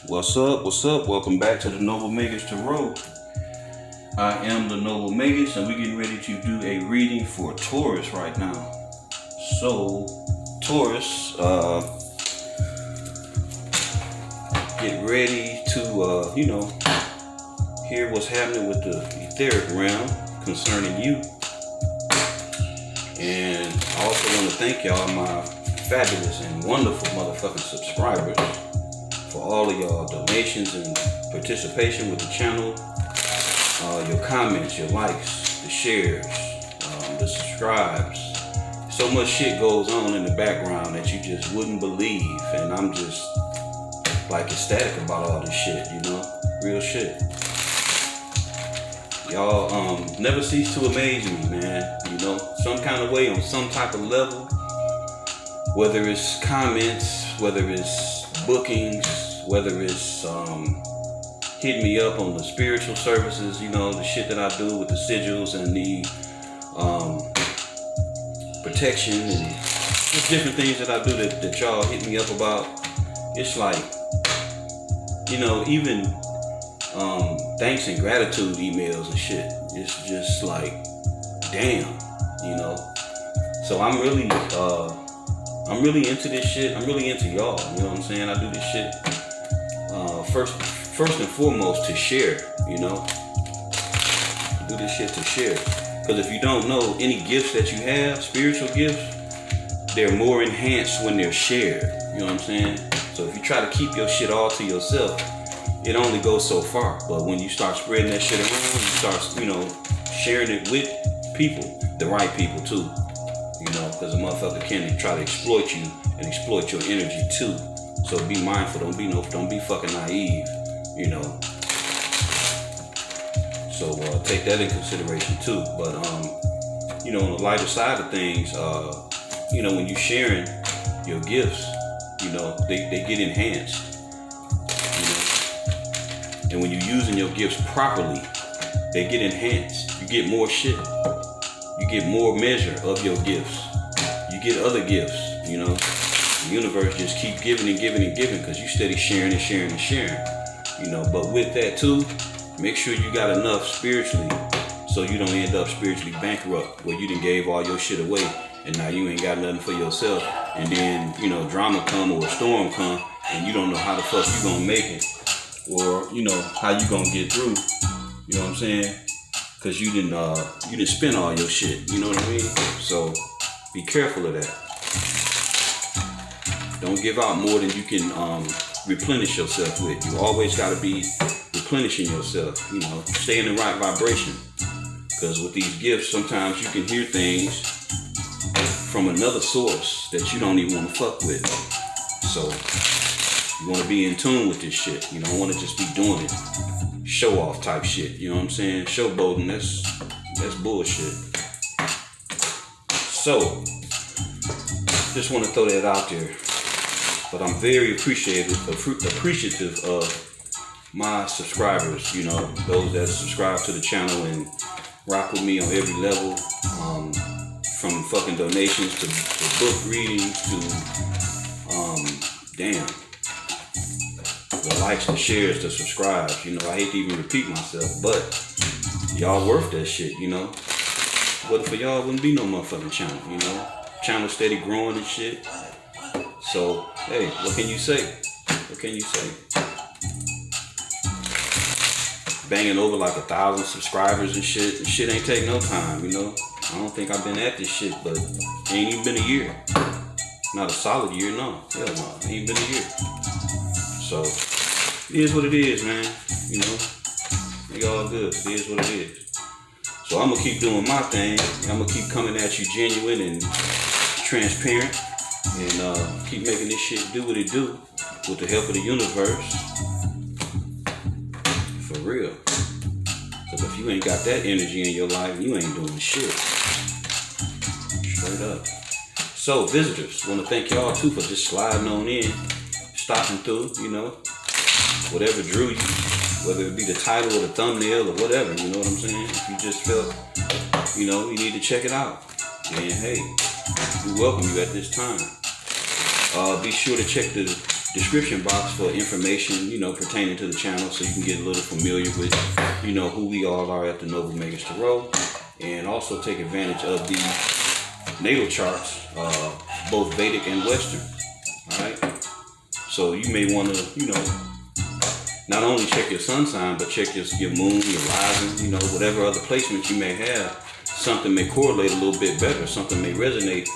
What's up? What's up? Welcome back to the Noble Magus Tarot. I am the Noble Magus, and we're getting ready to do a reading for Taurus right now. So, Taurus, get ready to, hear what's happening with the etheric realm concerning you. And I also want to thank y'all, my fabulous and wonderful motherfucking subscribers, for all of y'all donations and participation with the channel, your comments, your likes, the shares, the subscribes. So much shit goes on in the background that you just wouldn't believe, and I'm just like ecstatic about all this shit, real shit. Y'all never cease to amaze me, man. Some kind of way, on some type of level, whether it's comments, whether it's bookings, whether it's hitting me up on the spiritual services, the shit that I do with the sigils and the protection and just different things that I do that y'all hit me up about. It's like, even thanks and gratitude emails and shit. It's just like, damn, So I'm really into this shit. I'm really into y'all. You know what I'm saying? I do this shit first and foremost to share. I do this shit to share. Because if you don't know, any gifts that you have, spiritual gifts, they're more enhanced when they're shared. You know what I'm saying? So if you try to keep your shit all to yourself, it only goes so far. But when you start spreading that shit around, you start, sharing it with people, the right people too. Because a motherfucker can try to exploit you and exploit your energy too. So be mindful. Don't be fucking naive. So take that in consideration too. But on the lighter side of things, when you sharing your gifts, they get enhanced. And when you're using your gifts properly, they get enhanced. You get more shit. You get more measure of your gifts. You get other gifts, The universe just keep giving and giving and giving because you steady sharing and sharing and sharing, But with that too, make sure you got enough spiritually so you don't end up spiritually bankrupt where you done gave all your shit away and now you ain't got nothing for yourself. And then, drama come or a storm come and you don't know how the fuck you gonna make it or, how you gonna get through. You know what I'm saying? Because you didn't spend all your shit, you know what I mean? So be careful of that. Don't give out more than you can replenish yourself with. You always got to be replenishing yourself, stay in the right vibration. Because with these gifts, sometimes you can hear things from another source that you don't even want to fuck with. So you want to be in tune with this shit. You don't want to just be doing it. Show off type shit, you know what I'm saying? Showboating, that's bullshit. So, just want to throw that out there. But I'm very appreciative of my subscribers, those that subscribe to the channel and rock with me on every level, from fucking donations to book readings to, the likes, the shares, the subscribes. I hate to even repeat myself, but y'all worth that shit, What if for y'all wouldn't be no motherfucking channel, Channel steady growing and shit. So, hey, what can you say? Banging over like 1,000 subscribers and shit. This shit ain't take no time, I don't think I've been at this shit, but it ain't even been a year. Not a solid year, no. Hell no, it ain't been a year. So, it is what it is, man. It all good. It is what it is. So I'm going to keep doing my thing. I'm going to keep coming at you genuine and transparent. And keep making this shit do what it do with the help of the universe. For real. Because if you ain't got that energy in your life, you ain't doing shit. Straight up. So, visitors, want to thank y'all too for just sliding on in. Stopping through, whatever drew you, whether it be the title or the thumbnail or whatever, you know what I'm saying? If you just felt, you need to check it out, then hey, we welcome you at this time. Be sure to check the description box for information, you know, pertaining to the channel, so you can get a little familiar with, you know, who we all are at the Noble Magus Tarot, and also take advantage of the natal charts, both Vedic and Western. All right. So you may want to, you know, not only check your sun sign, but check your moon, your rising, you know, whatever other placements you may have. Something may correlate a little bit better. Something may resonate,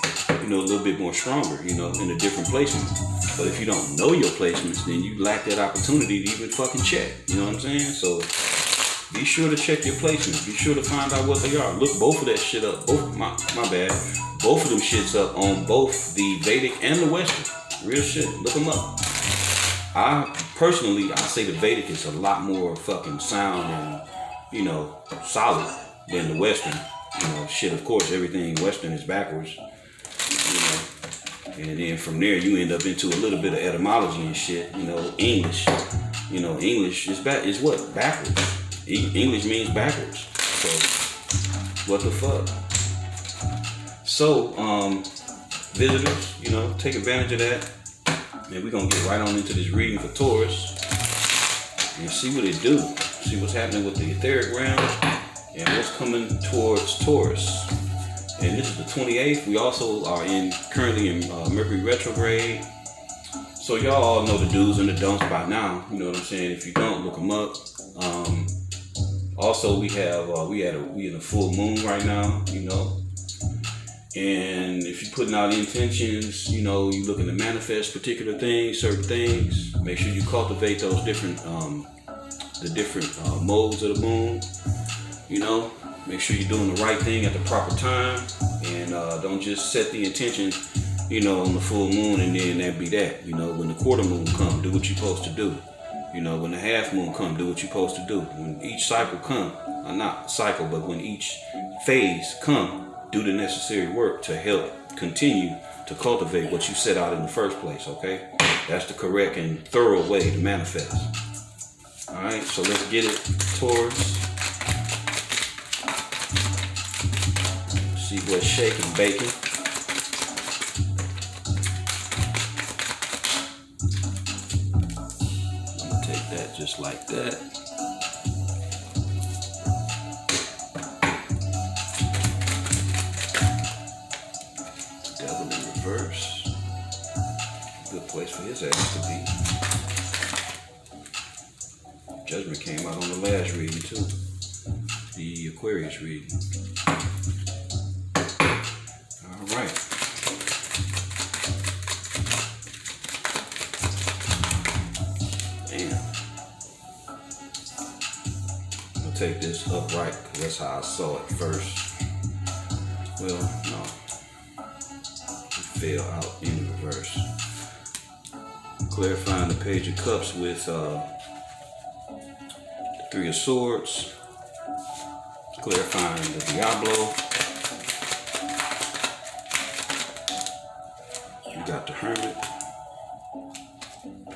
you know, a little bit more stronger, you know, in a different placement. But if you don't know your placements, then you lack that opportunity to even fucking check. You know what I'm saying? So be sure to check your placements. Be sure to find out what they are. Look both of that shit up. My bad. Both of them shits up on both the Vedic and the Western. Real shit. Look them up. I say the Vedic is a lot more fucking sound and, you know, solid than the Western. You know, shit, of course, everything Western is backwards. You know, and then from there you end up into a little bit of etymology and shit. You know, English. You know, English is what? Backwards. English means backwards. So, what the fuck? So, visitors, you know, take advantage of that. And we're going to get right on into this reading for Taurus and see what it do. See what's happening with the etheric realm and what's coming towards Taurus. And this is the 28th. We also are currently in Mercury retrograde. So y'all all know the do's and the don'ts by now. You know what I'm saying? If you don't, look them up. Also, we in a full moon right now, you know. And if you're putting out intentions, you know, you're looking to manifest particular things, certain things, make sure you cultivate those different, modes of the moon, you know, make sure you're doing the right thing at the proper time, and don't just set the intention, you know, on the full moon and then that be that. You know, when the quarter moon come, do what you're supposed to do. You know, when the half moon come, do what you're supposed to do. When each cycle come, not cycle, but when each phase come, do the necessary work to help continue to cultivate what you set out in the first place, okay? That's the correct and thorough way to manifest. All right, so let's get it, Taurus. See what's shaking, baking. I'm gonna take that just like that. Reverse. Good place for his ass to be. Judgment came out on the last reading too. The Aquarius reading. Alright. Damn. I'm gonna take this upright because that's how I saw it first. Well, no. Fell out in the reverse. Clarifying the Page of Cups with the Three of Swords. Clarifying the Diablo. We got the Hermit.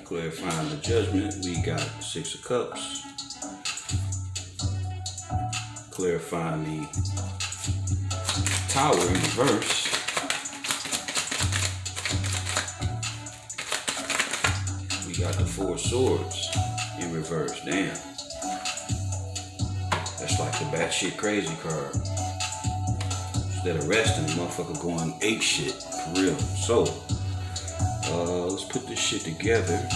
Clarifying the Judgment. We got Six of Cups. Clarifying the Tower in reverse. Got the Four of Swords in reverse. Damn. That's like the batshit crazy card. Instead of resting, the motherfucker going ape shit. For real. So, let's put this shit together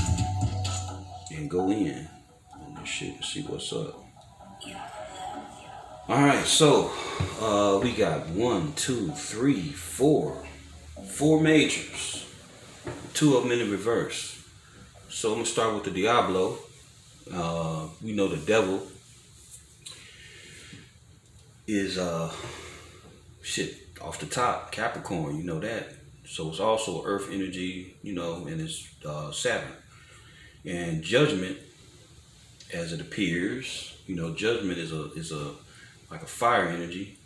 and go in on this shit and see what's up. Alright, so, we got 1, 2, 3, 4. 4 majors. 2 of them in the reverse. So I'm going to start with the Diablo. We know the devil is, shit, off the top, Capricorn, you know that. So it's also Earth energy, you know, and it's Saturn. And Judgment, as it appears, you know, Judgment is like a fire energy.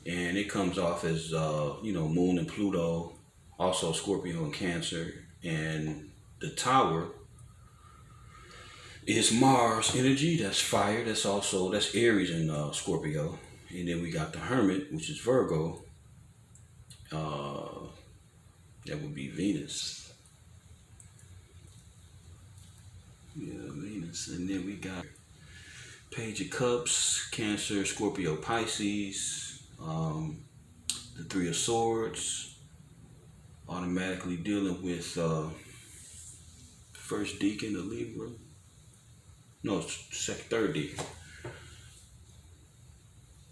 And it comes off as, you know, Moon and Pluto, also Scorpio and Cancer, and the Tower is Mars energy, that's fire, that's Aries and Scorpio. And then we got the Hermit, which is Virgo. That would be Venus. Yeah, Venus. And then we got Page of Cups, Cancer, Scorpio, Pisces, the Three of Swords, automatically dealing with first deacon of Libra. No, third deacon.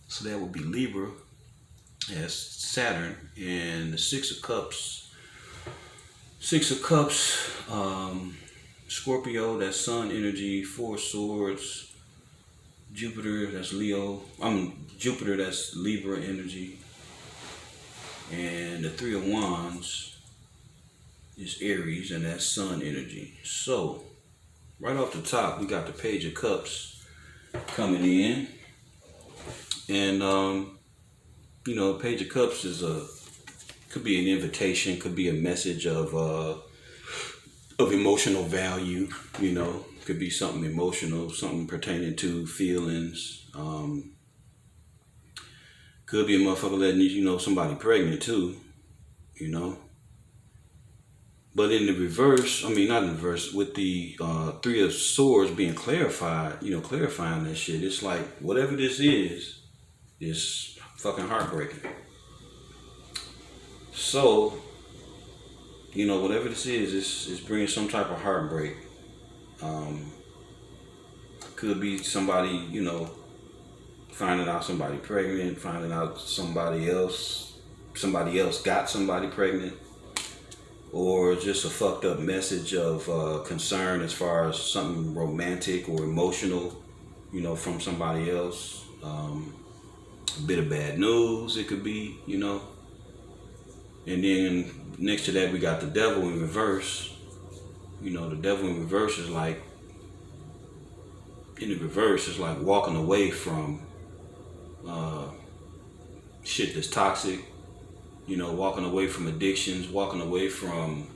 So that would be Libra as Saturn, and the Six of Cups. Six of Cups, Scorpio, that's Sun energy. Four of Swords, Jupiter, that's Leo. Jupiter, that's Libra energy. And the Three of Wands is Aries, and that's Sun energy. So, right off the top, we got the Page of Cups coming in. And, you know, Page of Cups is could be an invitation, could be a message of emotional value, you know. Could be something emotional, something pertaining to feelings. Could be a motherfucker letting you know somebody pregnant too, you know. But in the reverse, I mean not in the reverse, with the Three of Swords being clarified, you know, clarifying that shit, it's like whatever this is fucking heartbreaking. So, you know, whatever this is bringing some type of heartbreak. Could be somebody, you know, finding out somebody pregnant, finding out somebody else got somebody pregnant, or just a fucked up message of concern as far as something romantic or emotional, you know, from somebody else. A bit of bad news it could be, you know. And then next to that we got the Devil in reverse. You know, the Devil in reverse is like, in the reverse is like walking away from shit that's toxic, you know, walking away from addictions, walking away from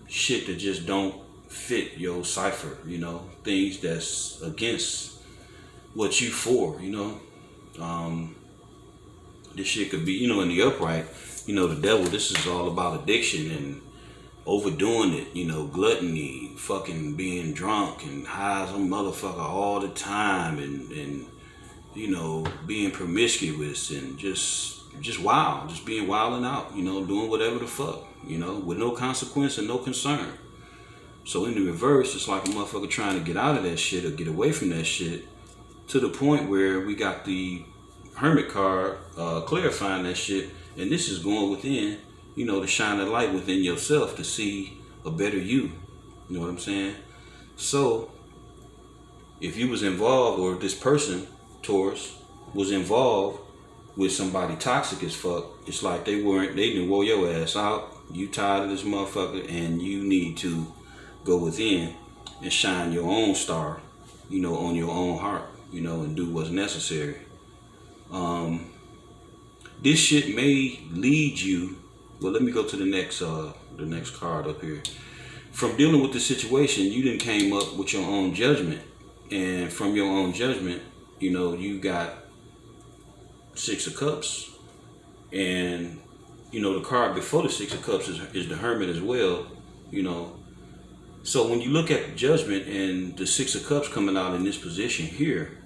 shit that just don't fit your cipher, you know, things that's against what you for, you know. This shit could be, you know, in the upright, you know, the Devil, this is all about addiction and overdoing it, you know, gluttony, fucking being drunk and high as a motherfucker all the time, and you know, being promiscuous and just wild, just being wilding out, you know, doing whatever the fuck, you know, with no consequence and no concern. So in the reverse, it's like a motherfucker trying to get out of that shit or get away from that shit, to the point where we got the Hermit card clarifying that shit, and this is going within, you know, to shine a light within yourself to see a better you. You know what I'm saying? So, if you was involved, or this person, Taurus, was involved with somebody toxic as fuck, it's like they didn't wore your ass out. You tired of this motherfucker, and you need to go within and shine your own star, you know, on your own heart, you know, and do what's necessary. This shit may lead you. Well, let me go to the next card up here. From dealing with the situation, you done came up with your own judgment, and from your own judgment, you know, you got Six of Cups, and you know, the card before the Six of Cups is the Hermit as well, you know. So when you look at the judgment and the Six of Cups coming out in this position here,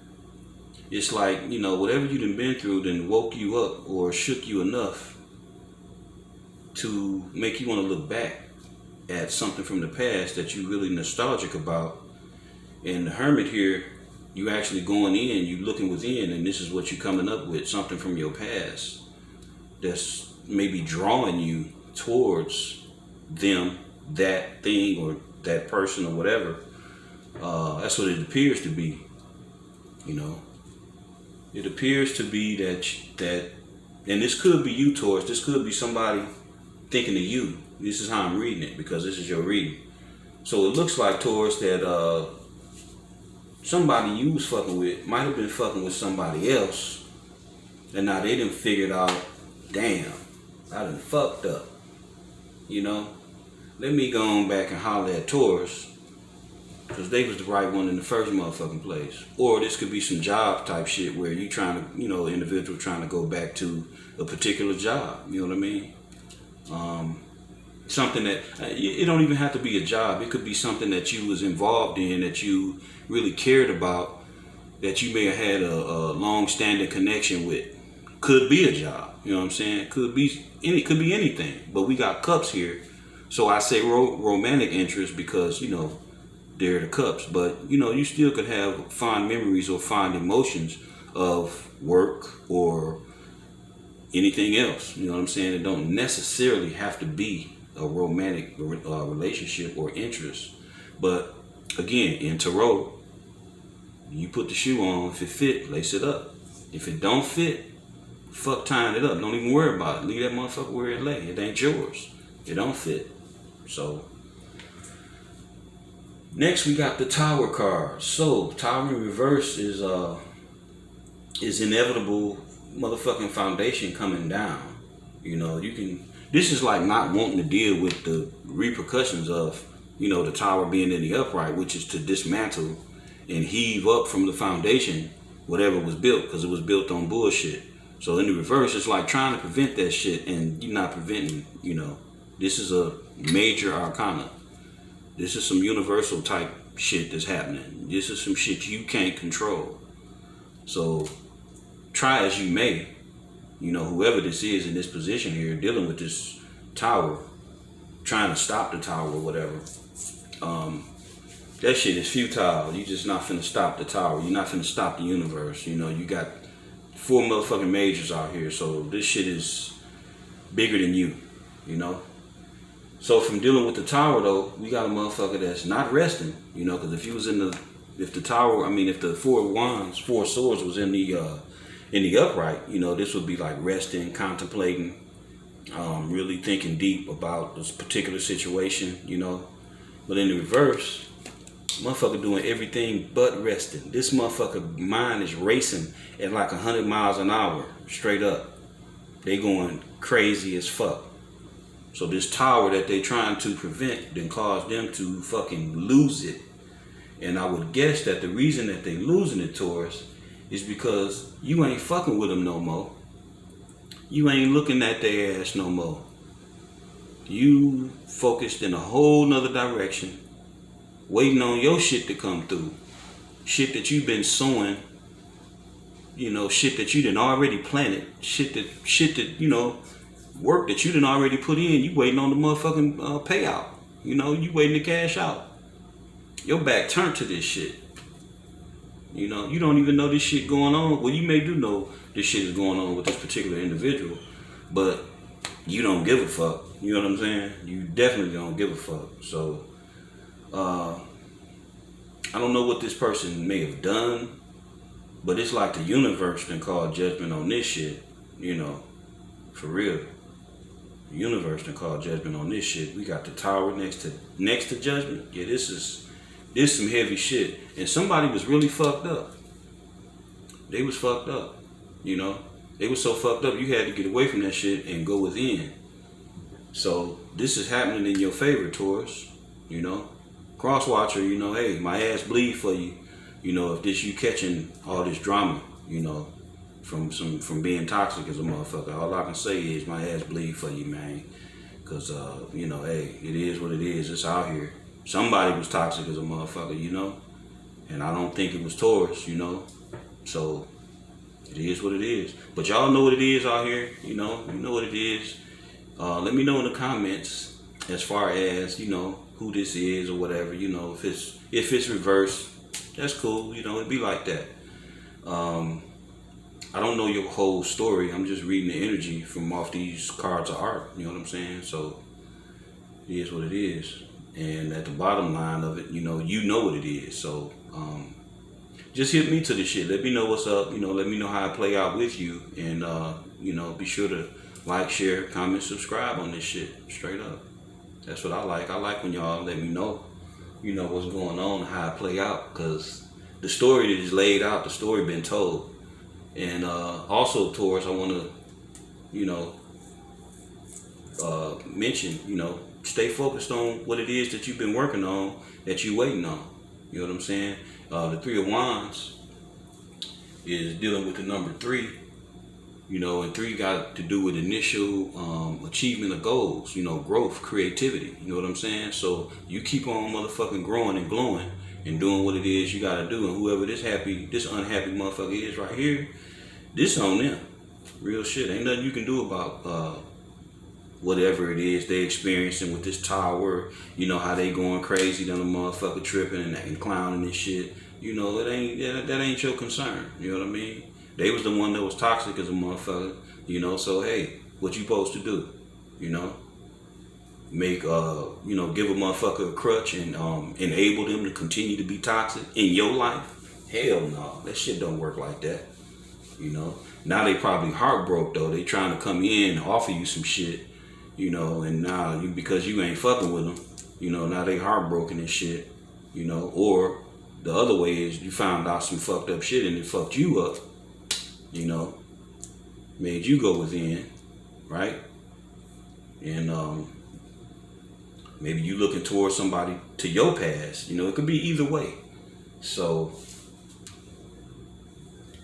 it's like, you know, whatever you done been through done woke you up or shook you enough to make you want to look back at something from the past that you really nostalgic about. And the Hermit here, you actually going in, you looking within, and this is what you coming up with, something from your past that's maybe drawing you towards them, that thing, or that person, or whatever. That's what it appears to be, you know. It appears to be that, and this could be you, Taurus. This could be somebody thinking of you. This is how I'm reading it, because this is your reading. So it looks like, Taurus, that somebody you was fucking with might have been fucking with somebody else, and now they done figured out, damn, I done fucked up. You know, let me go on back and holler at Taurus, because they was the right one in the first motherfucking place. Or this could be some job type shit where you trying to, you know, individual trying to go back to a particular job. You know what I mean? something that, it don't even have to be a job. It could be something that you was involved in, that you really cared about, that you may have had a long-standing connection with. Could be a job, you know what I'm saying? Could be anything. But we got cups here. So I say romantic interest because, you know, they're the cups. But, you know, you still could have fond memories or fond emotions of work or anything else. You know what I'm saying? It don't necessarily have to be a romantic relationship or interest. But again, in tarot, you put the shoe on. If it fit, lace it up. If it don't fit, fuck tying it up. Don't even worry about it. Leave that motherfucker where it lay. It ain't yours. It don't fit. So next we got the Tower card. So Tower in reverse is inevitable motherfucking foundation coming down. You know, you can, this is like not wanting to deal with the repercussions of, you know, the tower being in the upright, which is to dismantle and heave up from the foundation whatever was built, because it was built on bullshit. So in the reverse, it's like trying to prevent that shit, and you're not preventing. You know, this is a major arcana. This is some universal type shit that's happening. This is some shit you can't control. So try as you may, you know, whoever this is in this position here dealing with this tower, trying to stop the tower or whatever, that shit is futile. You just not finna stop the tower. You're not finna stop the universe. You know, you got 4 motherfucking majors out here, so this shit is bigger than you, you know. So from dealing with the tower though, we got a motherfucker that's not resting, you know, because if you was in the, if the tower, I mean, if the 4 wands, 4 swords was in the upright, you know, this would be like resting, contemplating, really thinking deep about this particular situation, you know. But in the reverse, motherfucker doing everything but resting. This motherfucker mind is racing at like 100 miles an hour, straight up. They going crazy as fuck. So this tower that they trying to prevent then caused them to fucking lose it. And I would guess that the reason that they losing it, Taurus, is because you ain't fucking with them no more. You ain't looking at their ass no more. You focused in a whole nother direction, waiting on your shit to come through. Shit that you've been sowing, you know, shit that you done already planted, shit that, you know, work that you done already put in. You waiting on the motherfucking payout. You know, you waiting to cash out. Your back turned to this shit. You know, you don't even know this shit going on. Well, you may do know this shit is going on with this particular individual, but you don't give a fuck. You know what I'm saying? You definitely don't give a fuck. So, I don't know what this person may have done, but it's like the universe done called judgment on this shit. You know, for real. The universe done called judgment on this shit. We got the tower next to judgment. Yeah, this is some heavy shit. And somebody was really fucked up. They was fucked up. You know, they was so fucked up you had to get away from that shit and go within. So this is happening in your favor, Taurus. You know, crosswatcher. You know, hey, my ass bleed for you. You know, if this you catching all this drama. You know, from being toxic as a motherfucker. All I can say is my ass bleed for you, man. Cause you know, hey, it is what it is. It's out here. Somebody was toxic as a motherfucker, you know, and I don't think it was Taurus, you know. So it is what it is. But y'all know what it is out here, you know what it is. Let me know in the comments as far as, you know, who this is or whatever, you know. If it's reversed, that's cool, you know. It'd be like that. I don't know your whole story. I'm just reading the energy from off these cards of art, you know what I'm saying? So it is what it is. And at the bottom line of it, you know what it is. So just hit me to the shit. Let me know what's up. You know, let me know how I play out with you. And, you know, be sure to like, share, comment, subscribe on this shit. Straight up. That's what I like. I like when y'all let me know, you know, what's going on and how I play out. Because the story that is laid out, the story been told. And also, Taurus, I want to, you know, mention, you know, stay focused on what it is that you've been working on, that you're waiting on. You know what I'm saying? The 3 of Wands is dealing with the number 3. You know, and 3 got to do with initial achievement of goals, you know, growth, creativity, you know what I'm saying? So you keep on motherfucking growing and glowing and doing what it is you gotta do, and whoever this unhappy motherfucker is right here, this on them. Real shit. Ain't nothing you can do about whatever it is they experiencing with this tower. You know how they going crazy, then the motherfucker tripping and clowning and shit. You know, that ain't your concern. You know what I mean? They was the one that was toxic as a motherfucker, you know, so hey, what you supposed to do? You know? Make you know, give a motherfucker a crutch and enable them to continue to be toxic in your life? Hell no. That shit don't work like that. You know? Now they probably heartbroke though. They trying to come in and offer you some shit, you know, and now because you ain't fucking with them, you know, now they heartbroken and shit, you know, or the other way is you found out some fucked up shit and it fucked you up. You know, made you go within, right? And maybe you looking towards somebody to your past. You know, it could be either way. So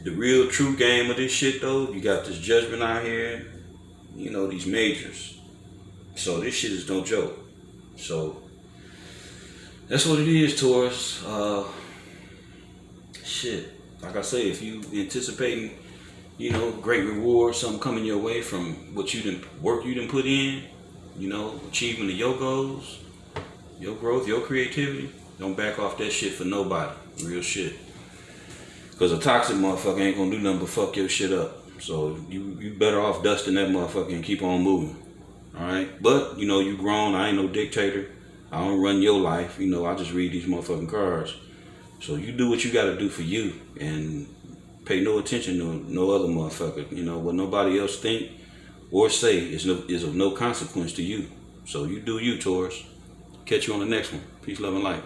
the real true game of this shit though, you got this judgment out here, you know, these majors. So this shit is no joke. So that's what it is, Taurus. Shit, like I say, if you anticipating, you know, great reward, something coming your way from what work you done put in, you know, achievement of your goals, your growth, your creativity, don't back off that shit for nobody. Real shit. Because a toxic motherfucker ain't gonna do nothing but fuck your shit up. So you better off dusting that motherfucker and keep on moving. Alright? But, you know, you grown. I ain't no dictator. I don't run your life. You know, I just read these motherfucking cards. So you do what you gotta do for you and pay no attention to no other motherfucker. You know, what nobody else think or say is of no consequence to you. So you do you, Taurus. Catch you on the next one. Peace, love, and light.